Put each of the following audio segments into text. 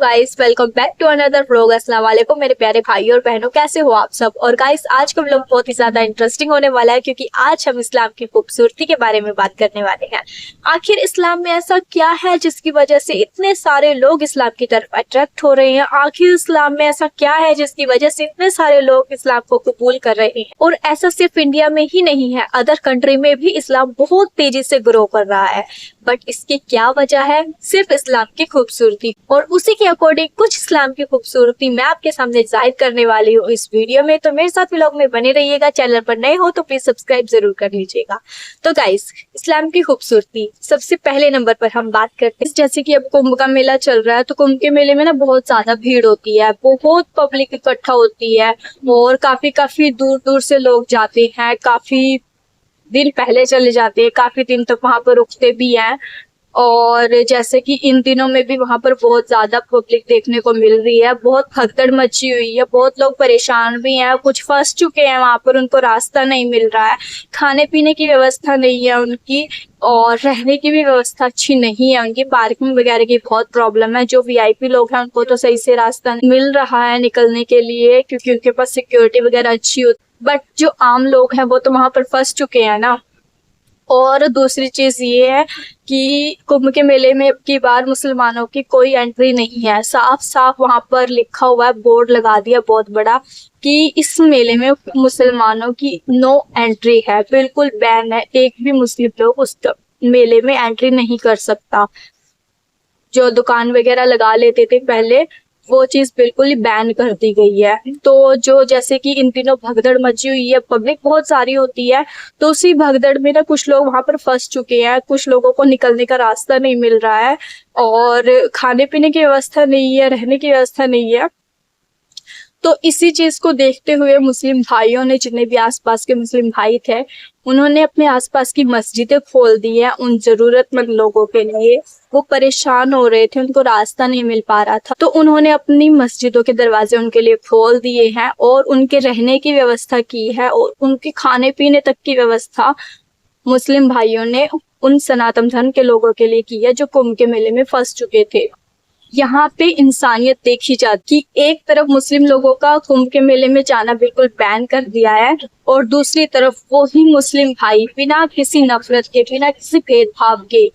Guys, welcome back to another vlog. अस्सलाम वालेकुम मेरे प्यारे भाई और बहनों, कैसे हो आप सब। और गाइस, आज का व्लॉग बहुत ही ज्यादा इंटरेस्टिंग होने वाला है क्योंकि आज हम इस्लाम की खूबसूरती के बारे में बात करने वाले हैं। आखिर इस्लाम में ऐसा क्या है जिसकी वजह से इतने सारे लोग इस्लाम की तरफ अट्रैक्ट हो रहे हैं। आखिर इस्लाम में ऐसा क्या है जिसकी वजह से इतने सारे लोग इस्लाम को कबूल कर रहे हैं। और ऐसा सिर्फ इंडिया में ही नहीं है, अदर कंट्री में भी इस्लाम बहुत तेजी से ग्रो कर रहा है। बट इसकी क्या वजह है? सिर्फ इस्लाम की खूबसूरती। और उसी के अकॉर्डिंग कुछ इस्लाम की खूबसूरती मैं आपके सामने जाहिर करने वाली हूँ इस वीडियो में। तो मेरे साथ व्लॉग में बने रहिएगा। चैनल पर नए हो तो प्लीज सब्सक्राइब जरूर कर लीजिएगा। तो गाइस, इस्लाम की खूबसूरती सबसे पहले नंबर पर हम बात करते हैं। जैसे कि अब कुंभ का मेला चल रहा है, तो कुंभ के मेले में ना बहुत ज्यादा भीड़ होती है, बहुत पब्लिक इकट्ठा होती है और काफी दूर दूर से लोग जाते हैं। काफी दिन पहले चले जाते हैं, काफी दिन तक वहां पर रुकते भी हैं। और जैसे कि इन दिनों में भी वहां पर बहुत ज्यादा पब्लिक देखने को मिल रही है, बहुत भगदड़ मची हुई है, बहुत लोग परेशान भी हैं, कुछ फंस चुके हैं वहां पर, उनको रास्ता नहीं मिल रहा है, खाने पीने की व्यवस्था नहीं है उनकी, और रहने की भी व्यवस्था अच्छी नहीं है उनकी, पार्किंग वगैरह की बहुत प्रॉब्लम है। जो वीआईपी लोग हैं उनको तो सही से रास्ता मिल रहा है निकलने के लिए क्योंकि उनके पास सिक्योरिटी वगैरह अच्छी होती, बट जो आम लोग हैं वो तो वहां पर फंस चुके हैं ना। और दूसरी चीज ये है कि कुंभ के मेले में अब की बार मुसलमानों की कोई एंट्री नहीं है। साफ साफ वहां पर लिखा हुआ है, बोर्ड लगा दिया बहुत बड़ा कि इस मेले में मुसलमानों की नो एंट्री है, बिल्कुल बैन है। एक भी मुस्लिम लोग उस मेले में एंट्री नहीं कर सकता। जो दुकान वगैरह लगा लेते थे पहले, वो चीज बिल्कुल ही बैन कर दी गई है। तो जो जैसे कि इन दिनों भगदड़ मची हुई है, पब्लिक बहुत सारी होती है, तो उसी भगदड़ में ना कुछ लोग वहां पर फंस चुके हैं, कुछ लोगों को निकलने का रास्ता नहीं मिल रहा है और खाने पीने की व्यवस्था नहीं है, रहने की व्यवस्था नहीं है। तो इसी चीज को देखते हुए मुस्लिम भाइयों ने, जितने भी आसपास के मुस्लिम भाई थे, उन्होंने अपने आसपास की मस्जिदें खोल दी है उन जरूरतमंद लोगों के लिए। वो परेशान हो रहे थे, उनको रास्ता नहीं मिल पा रहा था, तो उन्होंने अपनी मस्जिदों के दरवाजे उनके लिए खोल दिए हैं और उनके रहने की व्यवस्था की है और उनके खाने पीने तक की व्यवस्था मुस्लिम भाइयों ने उन सनातन धर्म के लोगों के लिए की है जो कुंभ के मेले में फंस चुके थे। यहाँ पे इंसानियत देखी जाती कि एक तरफ मुस्लिम लोगों का कुंभ के मेले में जाना बिल्कुल बैन कर दिया है और दूसरी तरफ वो ही मुस्लिम भाई बिना किसी नफरत के, बिना किसी भेदभाव के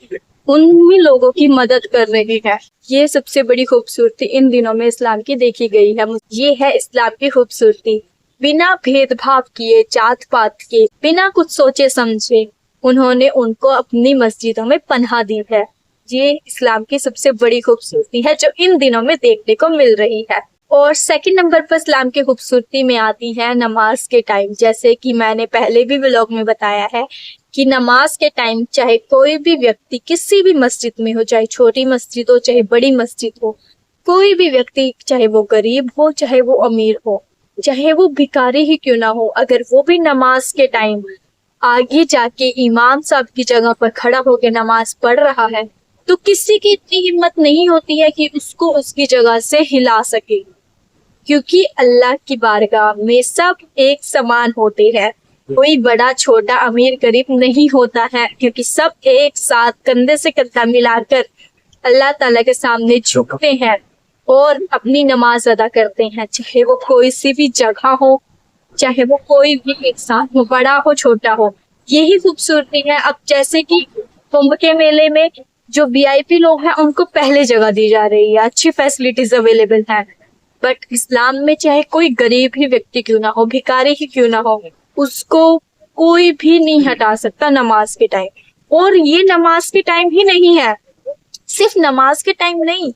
उन्हीं लोगों की मदद कर रहे हैं। ये सबसे बड़ी खूबसूरती इन दिनों में इस्लाम की देखी गई है। ये है इस्लाम की खूबसूरती। बिना भेदभाव किए, जात पात के, बिना कुछ सोचे समझे उन्होंने उनको अपनी मस्जिदों में पनाह दी है। ये इस्लाम की सबसे बड़ी खूबसूरती है जो इन दिनों में देखने को मिल रही है। और सेकंड नंबर पर इस्लाम की खूबसूरती में आती है नमाज के टाइम। जैसे कि मैंने पहले भी व्लॉग में बताया है कि नमाज के टाइम चाहे कोई भी व्यक्ति किसी भी मस्जिद में हो, चाहे छोटी मस्जिद हो चाहे बड़ी मस्जिद हो, कोई भी व्यक्ति, चाहे वो गरीब हो चाहे वो अमीर हो, चाहे वो भिखारी ही क्यों ना हो, अगर वो भी नमाज के टाइम आगे जाके इमाम साहब की जगह पर खड़ा होकर नमाज पढ़ रहा है, तो किसी की इतनी हिम्मत नहीं होती है कि उसको उसकी जगह से हिला सके, क्योंकि अल्लाह की बारगाह में सब एक समान होते हैं। कोई बड़ा छोटा अमीर गरीब नहीं होता है, क्योंकि सब एक साथ कंधे से कंधा मिलाकर अल्लाह ताला के सामने झुकते हैं और अपनी नमाज अदा करते हैं, चाहे वो कोई सी भी जगह हो, चाहे वो कोई भी इंसान हो, बड़ा हो छोटा हो। यही खूबसूरती है। अब जैसे कि कुंभ के मेले में जो वीआईपी लोग हैं उनको पहले जगह दी जा रही है, अच्छी फैसिलिटीज अवेलेबल है, बट इस्लाम में चाहे कोई गरीब ही व्यक्ति क्यों ना हो, भिखारी ही क्यों ना हो, उसको कोई भी नहीं हटा सकता नमाज के टाइम। और ये नमाज के टाइम ही नहीं है, सिर्फ नमाज के टाइम नहीं,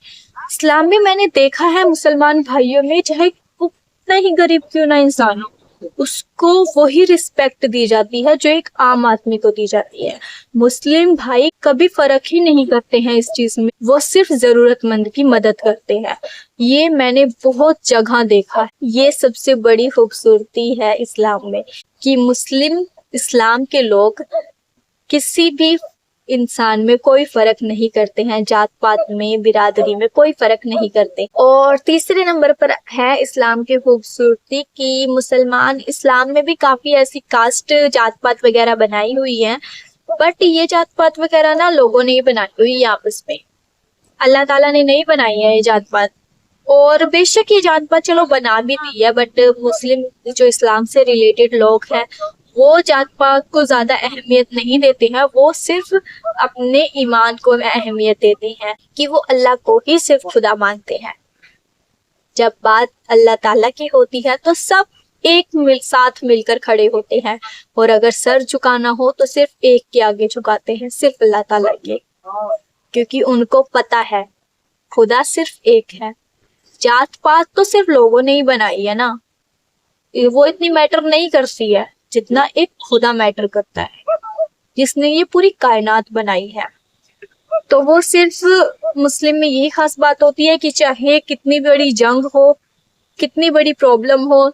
इस्लाम में मैंने देखा है मुसलमान भाइयों में, चाहे वो कितना ही गरीब क्यों ना इंसान हो, उसको वही रिस्पेक्ट दी जाती है जो एक आम आदमी को दी जाती है। मुस्लिम भाई कभी फर्क ही नहीं करते हैं इस चीज में, वो सिर्फ जरूरतमंद की मदद करते हैं। ये मैंने बहुत जगह देखा है। ये सबसे बड़ी खूबसूरती है इस्लाम में कि मुस्लिम इस्लाम के लोग किसी भी इंसान में कोई फर्क नहीं करते हैं, जात पात में, बिरादरी में कोई फर्क नहीं करते। और तीसरे नंबर पर है इस्लाम की खूबसूरती कि मुसलमान इस्लाम में भी काफी ऐसी कास्ट, जात पात वगैरह बनाई हुई है, बट ये जात पात वगैरह ना लोगों ने ही बनाई हुई है आपस में, अल्लाह ताला ने नहीं बनाई है ये जात पात। और बेशक ये जात पात चलो बना भी दी है, बट मुस्लिम जो इस्लाम से रिलेटेड लोग हैं वो जात पात को ज्यादा अहमियत नहीं देते हैं। वो सिर्फ अपने ईमान को अहमियत देते हैं कि वो अल्लाह को ही सिर्फ खुदा मानते हैं। जब बात अल्लाह ताला की होती है तो सब साथ मिलकर खड़े होते हैं, और अगर सर झुकाना हो तो सिर्फ एक के आगे झुकाते हैं, सिर्फ अल्लाह ताला के, क्योंकि उनको पता है खुदा सिर्फ एक है। जात पात तो सिर्फ लोगों ने ही बनाई है ना, वो इतनी मैटर नहीं करती है जितना एक खुदा मैटर करता है जिसने ये पूरी कायनात बनाई है। तो वो सिर्फ मुस्लिम में यही खास बात होती है कि चाहे कितनी बड़ी जंग हो, कितनी बड़ी प्रॉब्लम हो,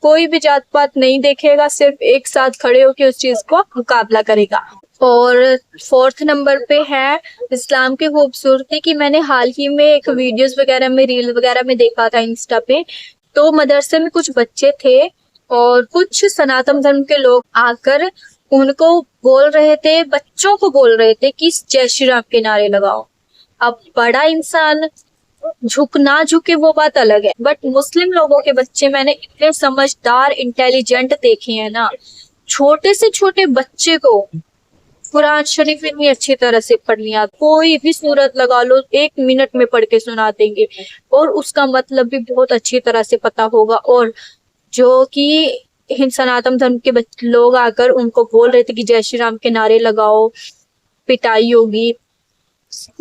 कोई भी जात पात नहीं देखेगा, सिर्फ एक साथ खड़े होकर उस चीज को मुकाबला करेगा। और 4th नंबर पे है इस्लाम की खूबसूरती की। मैंने हाल ही में एक वीडियोस वगैरह में, रील वगैरह में देखा था इंस्टा पे, तो मदरसे में कुछ बच्चे थे और कुछ सनातन धर्म के लोग आकर उनको बोल रहे थे, बच्चों को बोल रहे थे कि जय श्री राम के नारे लगाओ। अब बड़ा इंसान झुक ना झुके वो बात अलग है, बट मुस्लिम लोगों के बच्चे मैंने इतने समझदार इंटेलिजेंट देखे हैं ना, छोटे से छोटे बच्चे को कुरान शरीफ इतनी अच्छी तरह से पढ़ लिया, कोई भी सूरत लगा लो 1 मिनट में पढ़ के सुना देंगे और उसका मतलब भी बहुत अच्छी तरह से पता होगा। और जो कि सनातन धर्म के लोग आकर उनको बोल रहे थे कि जय श्री राम के नारे लगाओ, पिटाई होगी,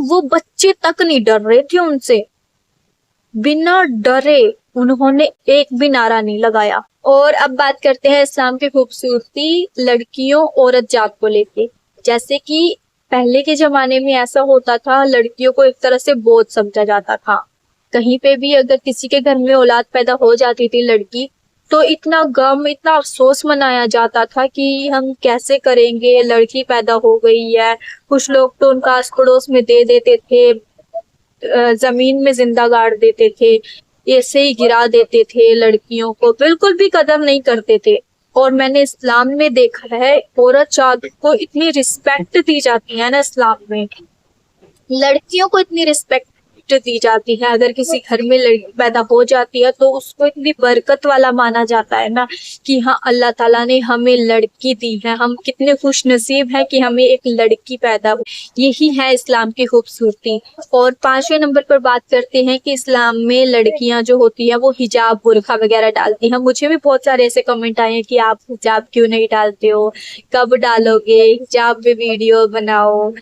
वो बच्चे तक नहीं डर रहे थे उनसे, बिना डरे उन्होंने एक भी नारा नहीं लगाया। और अब बात करते हैं इस्लाम की खूबसूरती लड़कियों औरत जात को लेके। जैसे कि पहले के जमाने में ऐसा होता था, लड़कियों को एक तरह से बोझ समझा जाता था। कहीं पे भी अगर किसी के घर में औलाद पैदा हो जाती थी लड़की, तो इतना गम, इतना अफसोस मनाया जाता था कि हम कैसे करेंगे, लड़की पैदा हो गई है। कुछ लोग तो उनका आस पड़ोस में दे देते थे, जमीन में जिंदा गाड़ देते थे, ऐसे ही गिरा देते थे, लड़कियों को बिल्कुल भी कदर नहीं करते थे। और मैंने इस्लाम में देखा है औरत जात को इतनी रिस्पेक्ट दी जाती है ना, इस्लाम में लड़कियों को इतनी रिस्पेक्ट दी जाती है। अगर किसी घर में लड़की पैदा हो जाती है तो उसको इतनी बरकत वाला माना जाता है ना कि हाँ अल्लाह ताला ने हमें लड़की दी है, हम कितने खुश नसीब हैं कि हमें एक लड़की पैदा हुई। यही है इस्लाम की खूबसूरती। और 5वें नंबर पर बात करते हैं कि इस्लाम में लड़कियां जो होती है वो हिजाब बुर्का वगैरह डालती हैं। मुझे भी बहुत सारे ऐसे कमेंट आए हैं कि आप हिजाब क्यों नहीं डालते हो, कब डालोगे, हिजाब में वीडियो बनाओ।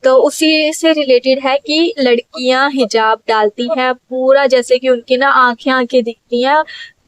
तो उसी से रिलेटेड है कि लड़कियां हिजाब डालती हैं पूरा, जैसे कि उनकी ना आंखें दिखती हैं,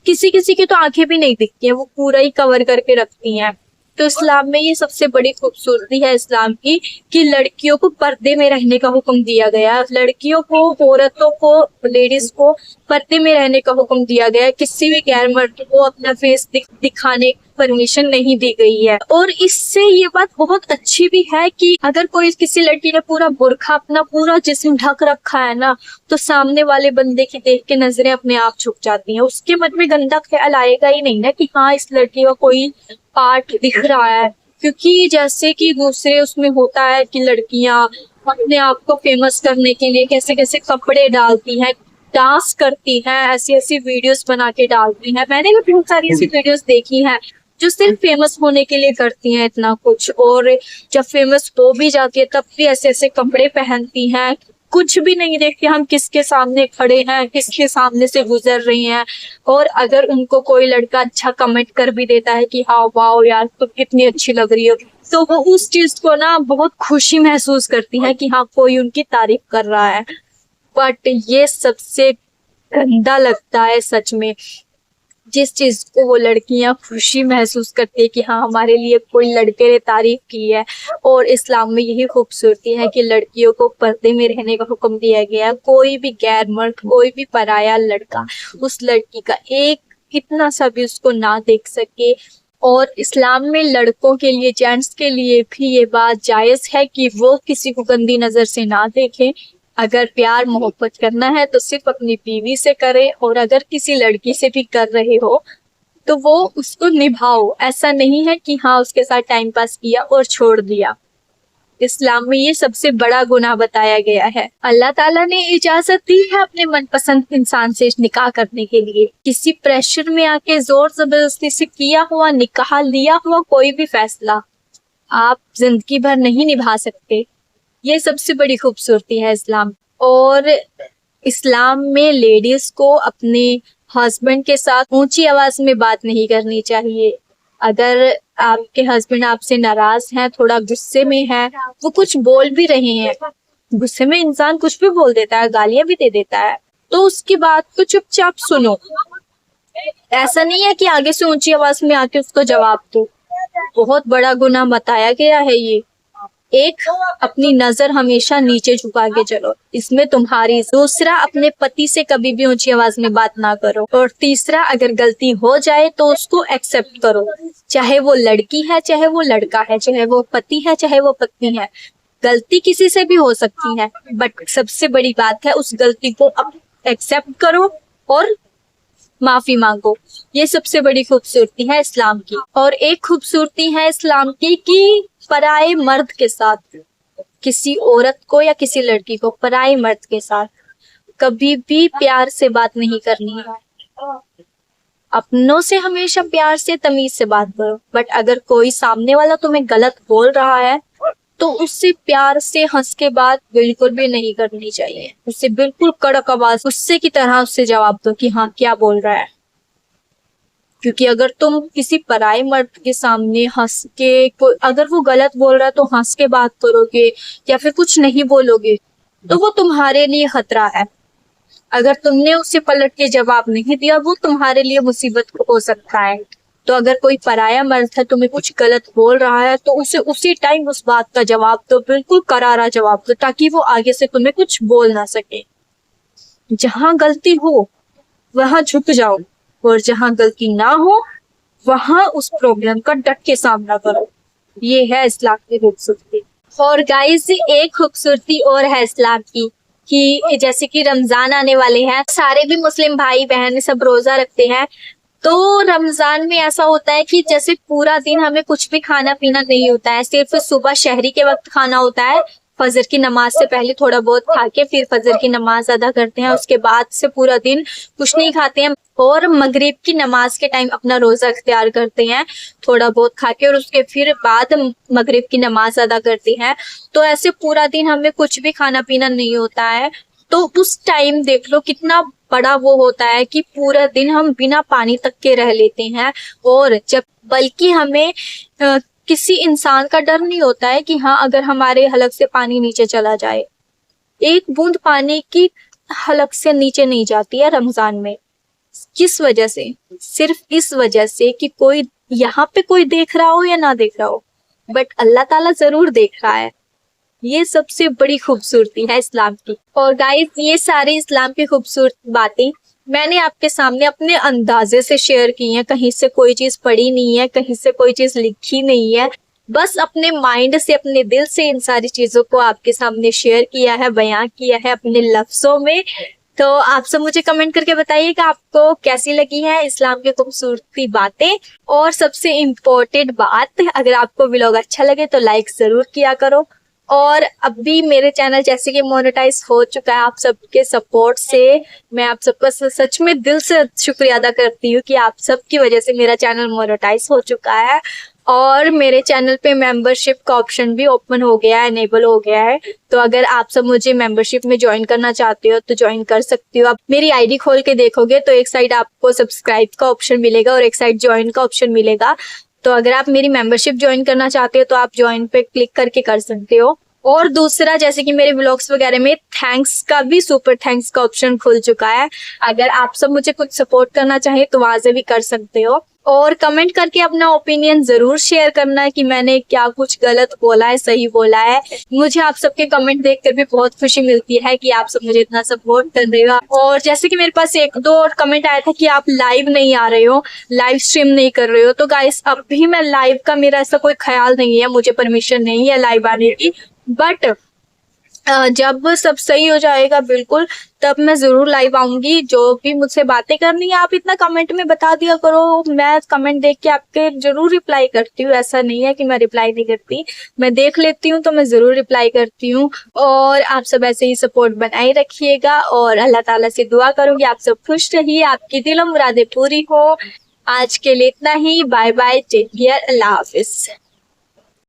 किसी किसी की तो आंखें भी नहीं दिखती हैं, वो पूरा ही कवर करके रखती हैं। तो इस्लाम में ये सबसे बड़ी खूबसूरती है इस्लाम की कि लड़कियों को पर्दे में रहने का हुक्म दिया गया है। लड़कियों को, औरतों को, लेडीज को पर्दे में रहने का हुक्म दिया गया है। किसी भी गैर मर्द को अपना फेस दिखाने की परमिशन नहीं दी गई है। और इससे ये बात बहुत अच्छी भी है कि अगर कोई किसी लड़की ने पूरा बुर्का, अपना पूरा जिस्म ढक रखा है ना, तो सामने वाले बंदे की देख के नजरें अपने आप झुक जाती हैं। उसके मन में गंदा ख्याल आएगा ही नहीं ना कि हाँ इस लड़की का कोई पार्ट दिख रहा है। क्योंकि जैसे कि दूसरे उसमें होता है कि लड़कियां अपने आप को फेमस करने के लिए कैसे कैसे कपड़े डालती हैं, डांस करती हैं, ऐसी ऐसी वीडियोस बना के डालती हैं। मैंने भी बहुत सारी ऐसी वीडियोस देखी हैं जो सिर्फ फेमस होने के लिए करती हैं इतना कुछ, और जब फेमस हो भी जाती है तब भी ऐसे ऐसे कपड़े पहनती हैं, कुछ भी नहीं देखते हम किसके सामने खड़े हैं, किसके सामने से गुजर रही हैं। और अगर उनको कोई लड़का अच्छा कमेंट कर भी देता है कि हाँ वाओ यार तुम कितनी अच्छी लग रही हो, तो वो उस चीज को ना बहुत खुशी महसूस करती है कि हाँ कोई उनकी तारीफ कर रहा है। बट ये सबसे गंदा लगता है सच में, जिस चीज को वो लड़कियां खुशी महसूस करती है कि हाँ हमारे लिए कोई लड़के ने तारीफ की है। और इस्लाम में यही खूबसूरती है कि लड़कियों को पर्दे में रहने का हुक्म दिया गया है। कोई भी गैर मर्द, कोई भी पराया लड़का उस लड़की का एक कितना सा भी उसको ना देख सके। और इस्लाम में लड़कों के लिए, जेंट्स के लिए भी ये बात जायज है कि वो किसी को गंदी नजर से ना देखें। अगर प्यार मोहब्बत करना है तो सिर्फ अपनी बीवी से करें, और अगर किसी लड़की से भी कर रहे हो तो वो उसको निभाओ। ऐसा नहीं है कि हाँ उसके साथ टाइम पास किया और छोड़ दिया। इस्लाम में ये सबसे बड़ा गुनाह बताया गया है। अल्लाह ताला ने इजाजत दी है अपने मनपसंद इंसान से निकाह करने के लिए। किसी प्रेशर में आके जोर जबरदस्ती से किया हुआ निकाह, लिया हुआ कोई भी फैसला आप जिंदगी भर नहीं निभा सकते। ये सबसे बड़ी खूबसूरती है इस्लाम। और इस्लाम में लेडीज को अपने हस्बैंड के साथ ऊंची आवाज में बात नहीं करनी चाहिए। अगर आपके हस्बैंड आपसे नाराज हैं, थोड़ा गुस्से में है, वो कुछ बोल भी रहे हैं, गुस्से में इंसान कुछ भी बोल देता है, गालियां भी दे देता है, तो उसकी बात को चुपचाप सुनो। ऐसा नहीं है कि आगे से ऊंची आवाज में आके उसको जवाब दो। बहुत बड़ा गुनाह बताया गया है ये। एक, अपनी नजर हमेशा नीचे झुका के चलो, इसमें तुम्हारी। दूसरा, अपने पति से कभी भी ऊंची आवाज में बात ना करो। और तीसरा, अगर गलती हो जाए तो उसको एक्सेप्ट करो, चाहे वो लड़की है, चाहे वो लड़का है, चाहे वो पति है, चाहे वो पत्नी है। गलती किसी से भी हो सकती है, बट सबसे बड़ी बात है उस गलती को एक्सेप्ट करो और माफी मांगो। ये सबसे बड़ी खूबसूरती है इस्लाम की। और एक खूबसूरती है इस्लाम की कि पराये मर्द के साथ, किसी औरत को या किसी लड़की को पराये मर्द के साथ कभी भी प्यार से बात नहीं करनी है। अपनों से हमेशा प्यार से, तमीज से बात करो। बट अगर कोई सामने वाला तुम्हें गलत बोल रहा है तो उससे प्यार से हंस के बात बिल्कुल भी नहीं करनी चाहिए। उससे बिल्कुल कड़क आवाज, गुस्से की तरह उससे जवाब दो कि हाँ क्या बोल रहा है। क्योंकि अगर तुम किसी पराये मर्द के सामने हंस के, अगर वो गलत बोल रहा है तो हंस के बात करोगे या फिर कुछ नहीं बोलोगे, तो वो तुम्हारे लिए खतरा है। अगर तुमने उसे पलट के जवाब नहीं दिया, वो तुम्हारे लिए मुसीबत हो सकता है। तो अगर कोई पराया मर्द है, तुम्हें कुछ गलत बोल रहा है, तो उसे उसी टाइम उस बात का जवाब दो, बिल्कुल करारा जवाब दो, ताकि वो आगे से तुम्हें कुछ बोल ना सके। जहां गलती हो वहां झुक जाओ, और जहां गलती ना हो वहां उस प्रॉब्लम का डट के सामना करो। ये है इस्लाम की खूबसूरती। और गाइस, एक खूबसूरती और है इस्लाम की कि जैसे कि रमजान आने वाले हैं, सारे भी मुस्लिम भाई बहन सब रोजा रखते हैं। तो रमजान में ऐसा होता है कि जैसे पूरा दिन हमें कुछ भी खाना पीना नहीं होता है, सिर्फ सुबह शहरी के वक्त खाना होता है। फजर की नमाज से पहले थोड़ा बहुत खा के फिर फजर की नमाज अदा करते हैं, उसके बाद से पूरा दिन कुछ नहीं खाते हैं। और मगरिब की नमाज के टाइम अपना रोजा इख्तियार करते हैं, थोड़ा बहुत खा के, और उसके फिर बाद मगरिब की नमाज अदा करते हैं। तो ऐसे पूरा दिन हमें कुछ भी खाना पीना नहीं होता है। तो उस टाइम देख लो कितना बड़ा वो होता है कि पूरा दिन हम बिना पानी तक के रह लेते हैं। और जब बल्कि हमें किसी इंसान का डर नहीं होता है कि हाँ अगर हमारे हलक से पानी नीचे चला जाए, एक बूंद पानी की हलक से नीचे नहीं जाती है रमजान में। किस वजह से? सिर्फ इस वजह से कि कोई यहाँ पे कोई देख रहा हो या ना देख रहा हो, बट अल्लाह ताला जरूर देख रहा है। ये सबसे बड़ी खूबसूरती है इस्लाम की। और गाइस, ये सारी इस्लाम की खूबसूरत बातें मैंने आपके सामने अपने अंदाजे से शेयर की है। कहीं से कोई चीज पढ़ी नहीं है, कहीं से कोई चीज लिखी नहीं है, बस अपने माइंड से, अपने दिल से इन सारी चीजों को आपके सामने शेयर किया है, बयां किया है अपने लफ्जों में। तो आप सब मुझे कमेंट करके बताइए कि आपको कैसी लगी है इस्लाम की खूबसूरती बातें। और सबसे इम्पोर्टेंट बात, अगर आपको व्लॉग अच्छा लगे तो लाइक जरूर किया करो। और अभी मेरे चैनल जैसे कि मोनेटाइज हो चुका है आप सबके सपोर्ट से, मैं आप सबका सच में दिल से शुक्रिया अदा करती हूँ कि आप सबकी वजह से मेरा चैनल मोनेटाइज हो चुका है। और मेरे चैनल पे मेंबरशिप का ऑप्शन भी ओपन हो गया है, इनेबल हो गया है। तो अगर आप सब मुझे मेंबरशिप में ज्वाइन करना चाहते हो तो ज्वाइन कर सकती हो। आप मेरी आईडी खोल के देखोगे तो एक साइड आपको सब्सक्राइब का ऑप्शन मिलेगा और एक साइड ज्वाइन का ऑप्शन मिलेगा। तो अगर आप मेरी मेंबरशिप ज्वाइन करना चाहते हो तो आप ज्वाइन पे क्लिक करके कर सकते हो। और दूसरा, जैसे कि मेरे व्लॉग्स वगैरह में थैंक्स का भी, सुपर थैंक्स का ऑप्शन खुल चुका है। अगर आप सब मुझे कुछ सपोर्ट करना चाहे तो वहां से भी कर सकते हो। और कमेंट करके अपना ओपिनियन जरूर शेयर करना है कि मैंने क्या कुछ गलत बोला है, सही बोला है। मुझे आप सबके कमेंट देखकर भी बहुत खुशी मिलती है कि आप सब मुझे इतना सपोर्ट कर रहे हो। और जैसे कि मेरे पास एक दो और कमेंट आया था कि आप लाइव नहीं आ रहे हो, लाइव स्ट्रीम नहीं कर रहे हो। तो गाइस, अभी मैं लाइव का, मेरा ऐसा कोई ख्याल नहीं है, मुझे परमिशन नहीं है लाइव आने की। बट जब सब सही हो जाएगा बिल्कुल, तब मैं जरूर लाइव आऊंगी। जो भी मुझसे बातें करनी है आप इतना कमेंट में बता दिया करो, मैं कमेंट देख के आपके जरूर रिप्लाई करती हूँ। ऐसा नहीं है कि मैं रिप्लाई नहीं करती, मैं देख लेती हूँ तो मैं जरूर रिप्लाई करती हूँ। और आप सब ऐसे ही सपोर्ट बनाए रखिएगा और अल्लाह ताला से दुआ करूंगी आप सब खुश रहिए, आपकी दिलो मुरादें पूरी हो। आज के लिए इतना ही, बाय बाय, टेक केयर, अल्लाह हाफिज।